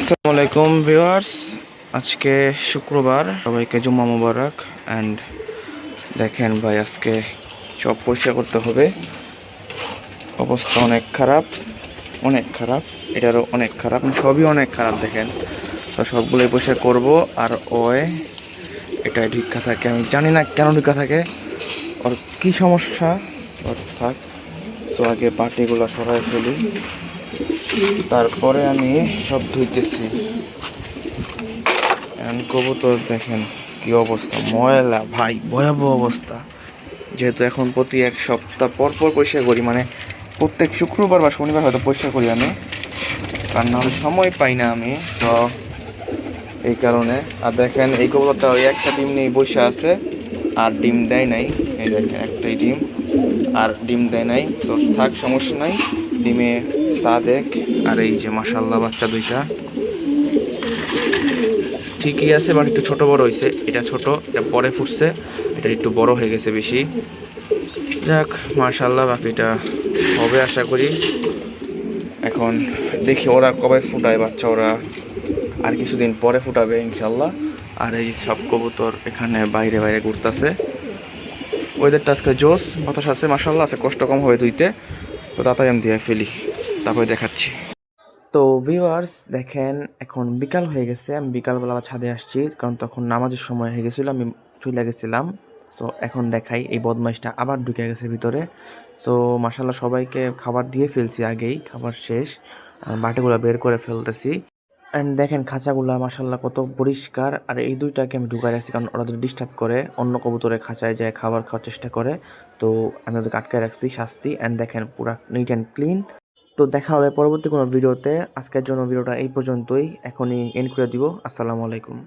আসসালামু আলাইকুম ভিউয়ার্স, আজকে শুক্রবার, সবাইকে জুম্মা মুবারক। অ্যান্ড দেখেন ভাই, আজকে সব পরিষ্কার করতে হবে। অবস্থা অনেক খারাপ, অনেক খারাপ, এটারও অনেক খারাপ, সবই অনেক খারাপ। দেখেন, তো সবগুলোই পরিষ্কার করবো। আর এটাই ঢিক্কা থাকে, আমি জানি না কেন ঢিক্কা থাকে, ওর কী সমস্যা। ওর থাক, তো আগে পাটিগুলো সরাই ফেলি, তারপরে আমি সব ধুইতেছি। কবুতর দেখেন কি অবস্থা, ময়লা ভাই, ভয়াবহ অবস্থা। যেহেতু এখন প্রতি এক সপ্তাহ পর পর পরিষ্কার করি, মানে প্রত্যেক শুক্রবার বা শনিবার হয়তো পরিষ্কার করি আমি, কারণ নাহলে সময় পাই না আমি, তো এই কারণে। আর দেখেন এই কবুতরটা ওই একটা ডিম নিয়ে বসে আছে, আর ডিম দেয় নাই। এই দেখেন একটাই ডিম, আর ডিম দেয় নাই, তো থাক, সমস্যা নাই। ডিমে তা দেখ। আর এই যে মাশাল্লাহ বাচ্চা দুইটা ঠিকই আছে, বাট একটু ছোট বড় হয়েছে। এটা ছোট, এটা পরে ফুটছে, এটা একটু বড় হয়ে গেছে বেশি। যাক মাশাল্লাহ, বাকিটা হবে আশা করি। এখন দেখি ওরা কবে ফুটায় বাচ্চা, ওরা আর কিছুদিন পরে ফুটাবে ইনশাল্লাহ। আর এই সব কবুতর এখানে বাইরে বাইরে ঘুরতেছে। ওয়েদারটা আজকে জোস, বাতাস আছে মাশাল্লাহ, আছে, কষ্ট কম হবে ধুইতে। তো তাড়াতাড়ি আমি দিয়ে ফেলি, তারপরে দেখাচ্ছি। তো ভিউয়ার্স দেখেন, এখন বিকাল হয়ে গেছে, আমি বিকালবেলা আবার ছাদে আসছি, কারণ তখন নামাজের সময় হয়ে গেছিলো, আমি চলে গেছিলাম। সো এখন দেখাই, এই বদমাইশটা আবার ঢুকে গেছে ভিতরে। সো মাশাল্লাহ সবাইকে খাবার দিয়ে ফেলছি, আগেই খাবার শেষ, বাটিগুলো বের করে ফেলতেছি। অ্যান্ড দেখেন খাঁচাগুলো মাশাল্লাহ কত পরিষ্কার। আর এই দুইটাকে আমি ঢুকাই রাখছি, কারণ ওরা যদি ডিস্টার্ব করে, অন্য কবুতরের খাঁচায় যায় খাবার খাওয়ার চেষ্টা করে, তো আমি ওদেরকে আটকায় রাখছি, শাস্তি। অ্যান্ড দেখেন পুরা নিট অ্যান্ড ক্লিন। তো দেখা হবে পরবর্তী কোনো ভিডিওতে। আজকের জন্য ভিডিওটা এই পর্যন্তই, এখনই এন্ড করে দিব। আসসালামু আলাইকুম।